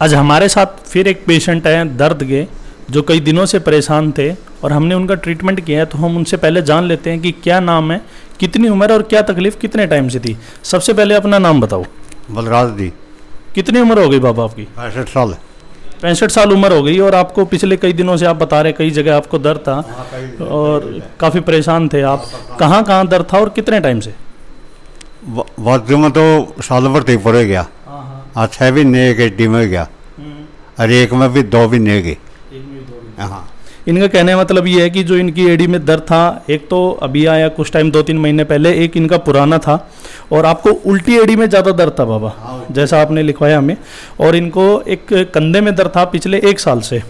आज हमारे साथ फिर एक पेशेंट हैं दर्द के, जो कई दिनों से परेशान थे और हमने उनका ट्रीटमेंट किया है। तो हम उनसे पहले जान लेते हैं कि क्या नाम है, कितनी उम्र और क्या तकलीफ कितने टाइम से थी। सबसे पहले अपना नाम बताओ। बलराज जी। कितनी उम्र हो गई बाबा आपकी? 65 साल। 65 साल उम्र हो गई। और आपको पिछले कई दिनों से आप बता रहे कई जगह आपको दर्द था और काफ़ी परेशान थे आप। कहाँ कहाँ दर्द था और कितने टाइम से? वाद्य में तो साल भर तक पड़े गया। हाँ 6 महीने एक एडी में गया और एक में भी 2 महीने गए। हाँ इनका कहने का मतलब ये है कि जो इनकी एडी में दर्द था, एक तो अभी आया कुछ टाइम 2-3 महीने पहले, एक इनका पुराना था और आपको उल्टी एडी में ज़्यादा दर्द था बाबा, जैसा आपने लिखवाया हमें। और इनको एक कंधे में दर्द था पिछले 1 साल से।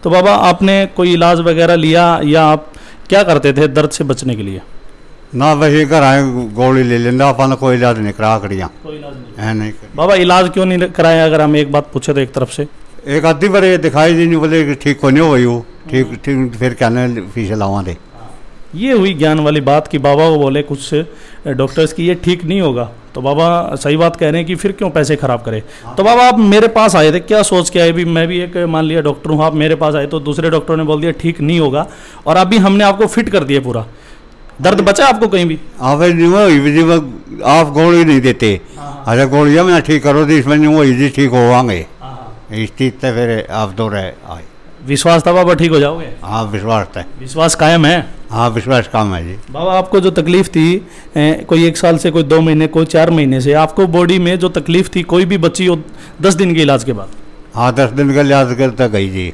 तो बाबा आपने कोई इलाज वगैरह लिया या आप क्या करते थे दर्द से बचने के लिए? ना वैसे घर आए गोली ले लेना, अपन कोई इलाज नहीं करा करिया। कोई इलाज नहीं है नहीं बाबा? इलाज क्यों नहीं कराया? अगर हम एक बात पूछे तो एक तरफ से एक आधी बार दिखाई दी नहीं, बोले कि ठीक को नहीं हुई हो, ठीक ठीक फिर कहने फीस लावा दे। ये हुई ज्ञान वाली बात कि बाबा को बोले कुछ डॉक्टर्स की ये ठीक नहीं होगा, तो बाबा सही बात कह रहे हैं कि फिर क्यों पैसे खराब करें। तो बाबा आप मेरे पास आए थे, क्या सोच के आए? भी मैं भी एक मान लिया डॉक्टर हूँ, आप मेरे पास आए तो दूसरे डॉक्टरों ने बोल दिया ठीक नहीं होगा और अभी हमने आपको फिट कर दिया पूरा। दर्द बचा आपको कहीं भी? आप गोली नहीं देते। अच्छा गोलियाँ मैं ठीक करो तो इसमें वो इजी ठीक होवांगे, इस चीज से फिर आप दो रहे आए। विश्वास था बाबा ठीक हो जाओगे? हाँ विश्वास है। विश्वास कायम है? हाँ विश्वास काम है जी। बाबा आपको जो तकलीफ थी कोई 1 साल से, कोई 2 महीने, कोई 4 महीने से, आपको बॉडी में जो तकलीफ थी कोई भी बची हो 10 दिन के इलाज के बाद? हाँ 10 दिन का इलाज करता गई जी।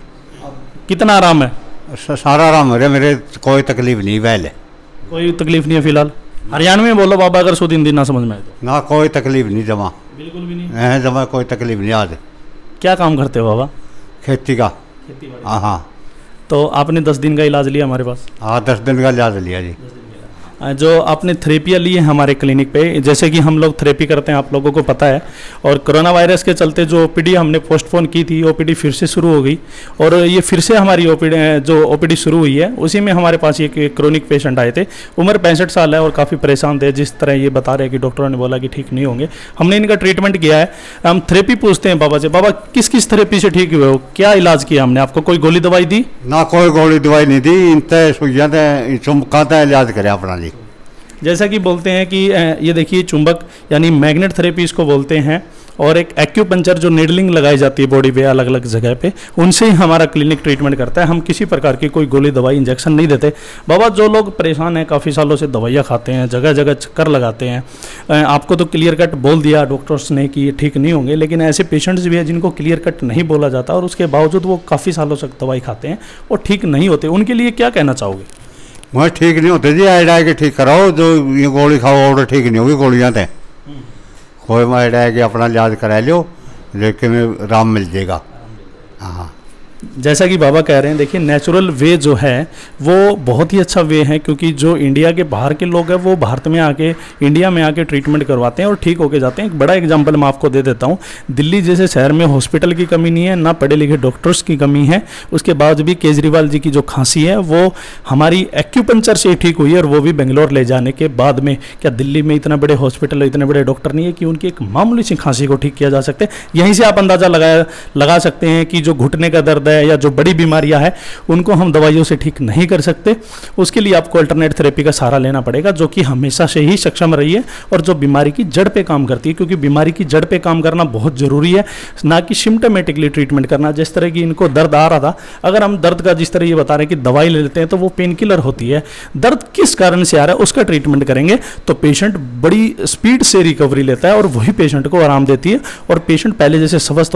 कितना आराम है? सारा आराम है मेरे, कोई तकलीफ नहीं पहले। कोई तकलीफ नहीं है फिलहाल? हरियाणा में बोलो बाबा अगर 100 दिन ना समझ में आए तो। ना कोई तकलीफ नहीं जमा, बिल्कुल भी नहीं जमा कोई तकलीफ नहीं। आज क्या काम करते हो बाबा? खेती का। खेती बाड़ी। हाँ हाँ। तो आपने 10 दिन का इलाज लिया हमारे पास? हाँ 10 दिन का इलाज लिया जी। जो आपने थेरेपियाँ ली है हमारे क्लिनिक पे, जैसे कि हम लोग थेरेपी करते हैं आप लोगों को पता है, और कोरोना वायरस के चलते जो ओपीडी हमने पोस्टपोन की थी, ओपीडी फिर से शुरू हो गई और ये फिर से हमारी ओपीडी शुरू हुई है। उसी में हमारे पास एक क्रोनिक पेशेंट आए थे, उम्र 65 साल है और काफ़ी परेशान थे। जिस तरह ये बता रहे हैं कि डॉक्टरों ने बोला कि ठीक नहीं होंगे, हमने इनका ट्रीटमेंट किया है। हम थेरेपी पूछते हैं बाबा से, बाबा किस किस थेरेपी से ठीक हुए हो, क्या इलाज किया हमने आपको? कोई गोली दवाई दी? ना कोई गोली दवाई नहीं दी, इन सुइया चुमकाता इलाज करे अपना जी। जैसा कि बोलते हैं कि ये देखिए चुंबक यानी मैग्नेट थेरेपी इसको बोलते हैं, और एक एक्यूपंचर जो नीडलिंग लगाई जाती है बॉडी पे अलग अलग जगह पे, उनसे ही हमारा क्लिनिक ट्रीटमेंट करता है। हम किसी प्रकार की कोई गोली दवाई इंजेक्शन नहीं देते। बाबा जो लोग परेशान हैं, काफ़ी सालों से दवाइयाँ खाते हैं, जगह जगह चक्कर लगाते हैं, आपको तो क्लियर कट बोल दिया डॉक्टर्स ने कि ये ठीक नहीं होंगे, लेकिन ऐसे पेशेंट्स भी हैं जिनको क्लियर कट नहीं बोला जाता और उसके बावजूद वो काफ़ी सालों से दवाई खाते हैं और ठीक नहीं होते। उनके लिए क्या कहना चाहोगे? मैं ठीक नहीं होते जी, आए के ठीक कराओ, जो ये गोली खाओ और ठीक नहीं होगी गोलियाँ थे। कोई मैं कि अपना इलाज करा लो, लेकिन आराम मिल जाएगा। हाँ जैसा कि बाबा कह रहे हैं, देखिए नेचुरल वे जो है वो बहुत ही अच्छा वे है, क्योंकि जो इंडिया के बाहर के लोग हैं वो भारत में आके, इंडिया में आके ट्रीटमेंट करवाते हैं और ठीक होके जाते हैं। एक बड़ा एग्जांपल मैं आपको दे देता हूँ। दिल्ली जैसे शहर में हॉस्पिटल की कमी नहीं है, ना पढ़े लिखे डॉक्टर्स की कमी है, उसके बाद भी केजरीवाल जी की जो खांसी है वो हमारी एक्यूपंचर से ठीक हुई है, और वो भी बेंगलोर ले जाने के बाद में। क्या दिल्ली में इतना बड़े हॉस्पिटल, इतने बड़े डॉक्टर नहीं है कि उनकी एक मामूली सी खांसी को ठीक किया जा सकते? यहीं से आप अंदाज़ा लगा सकते हैं कि जो घुटने का दर्द है या जो बड़ी बीमारियां हैं उनको हम दवाइयों से ठीक नहीं कर सकते। उसके लिए आपको अल्टरनेट थेरेपी का सहारा लेना पड़ेगा, जो कि हमेशा से ही सक्षम रही है और जो बीमारी की जड़ पे काम करती है, क्योंकि बीमारी की जड़ पे काम करना बहुत जरूरी है, ना कि सिम्टोमेटिकली ट्रीटमेंट करना। जिस तरह की इनको दर्द आ रहा था, अगर हम दर्द का जिस तरह ये बता रहे हैं कि दवाई ले लेते हैं तो वो पेन किलर होती है। दर्द किस कारण से आ रहा है उसका ट्रीटमेंट करेंगे तो पेशेंट बड़ी स्पीड से रिकवरी लेता है और वही पेशेंट को आराम देती है और पेशेंट पहले जैसे स्वस्थ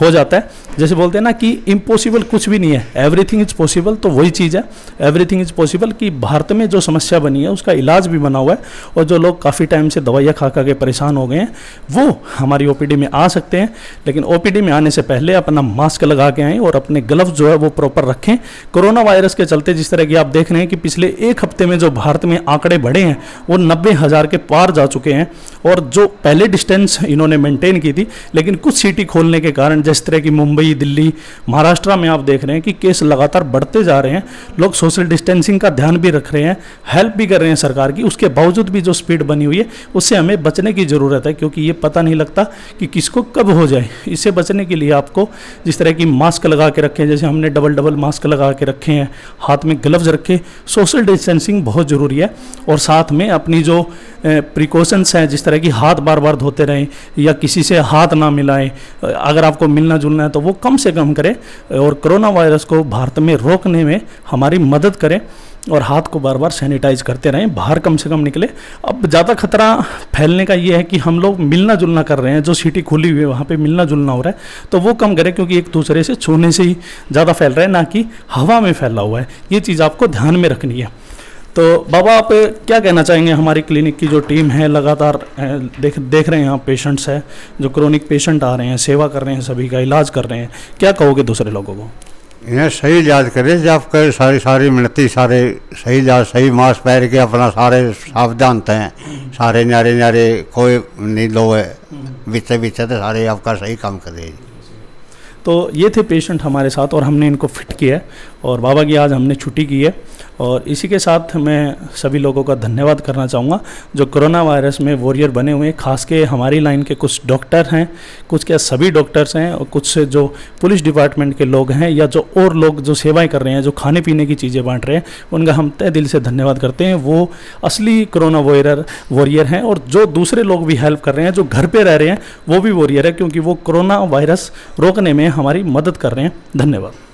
हो जाता है। जैसे बोलते हैं ना कि इम्पॉसिबल कुछ भी नहीं है, एवरीथिंग इज पॉसिबल, तो वही चीज़ है एवरीथिंग इज पॉसिबल कि भारत में जो समस्या बनी है उसका इलाज भी बना हुआ है, और जो लोग काफ़ी टाइम से दवाइयाँ खा खा के परेशान हो गए हैं वो हमारी ओपीडी में आ सकते हैं। लेकिन ओपीडी में आने से पहले अपना मास्क लगा के आएँ और अपने ग्लव्स जो है वो प्रॉपर रखें। कोरोना वायरस के चलते जिस तरह की आप देख रहे हैं कि पिछले 1 हफ्ते में जो भारत में आंकड़े बढ़े हैं वो 90,000 के पार जा चुके हैं, और जो पहले डिस्टेंस इन्होंने मेंटेन की थी, लेकिन कुछ सिटी खोलने के कारण जिस तरह की मुंबई, दिल्ली, महाराष्ट्र महाराष्ट्र में आप देख रहे हैं कि केस लगातार बढ़ते जा रहे हैं, लोग सोशल डिस्टेंसिंग का ध्यान भी रख रहे हैं, हेल्प भी कर रहे हैं सरकार की, उसके बावजूद भी जो स्पीड बनी हुई है उससे हमें बचने की ज़रूरत है, क्योंकि ये पता नहीं लगता कि किसको कब हो जाए। इससे बचने के लिए आपको जिस तरह की मास्क लगा के रखें, जैसे हमने डबल मास्क लगा के रखे हैं, हाथ में ग्लव्स रखें, सोशल डिस्टेंसिंग बहुत ज़रूरी है। और साथ में अपनी जो प्रिकॉशंस हैं, जिस तरह की हाथ बार बार धोते रहें या किसी से हाथ ना मिलाएं, अगर आपको मिलना जुलना है तो वो कम से कम करें और कोरोना वायरस को भारत में रोकने में हमारी मदद करें और हाथ को बार बार सैनिटाइज करते रहें, बाहर कम से कम निकले। अब ज़्यादा खतरा फैलने का ये है कि हम लोग मिलना जुलना कर रहे हैं, जो सिटी खुली हुई है वहाँ पे मिलना जुलना हो रहा है, तो वो कम करें, क्योंकि एक दूसरे से छूने से ही ज़्यादा फैल रहा है, ना कि हवा में फैला हुआ है। ये चीज़ आपको ध्यान में रखनी है। तो बाबा, आप क्या कहना चाहेंगे? हमारी क्लिनिक की जो टीम है लगातार देख रहे हैं, आप पेशेंट्स हैं, जो क्रोनिक पेशेंट आ रहे हैं, सेवा कर रहे हैं, सभी का इलाज कर रहे हैं, क्या कहोगे दूसरे लोगों को? इन्हें सही इलाज करें, जब कर सारी मिलती, सारे सही इलाज, सही मास्क पहन के अपना सारे सावधानते हैं, सारे न्यारे कोई नहीं लो है बीचे तो सारे आपका सही काम करे। तो ये थे पेशेंट हमारे साथ और हमने इनको फिट किया है और बाबा की आज हमने छुट्टी की है। और इसी के साथ मैं सभी लोगों का धन्यवाद करना चाहूँगा जो कोरोना वायरस में वॉरियर बने हुए हैं, खास के हमारी लाइन के कुछ डॉक्टर हैं, कुछ क्या सभी डॉक्टर्स हैं, और कुछ से जो पुलिस डिपार्टमेंट के लोग हैं या जो और लोग जो सेवाएं कर रहे हैं, जो खाने पीने की चीज़ें बांट रहे हैं, उनका हम तहे दिल से धन्यवाद करते हैं। वो असली कोरोना वॉरियर हैं। और जो दूसरे लोग भी हेल्प कर रहे हैं, जो घर पर रह रहे हैं, वो भी वॉरियर है, क्योंकि वो कोरोना वायरस रोकने में हमारी मदद कर रहे हैं। धन्यवाद।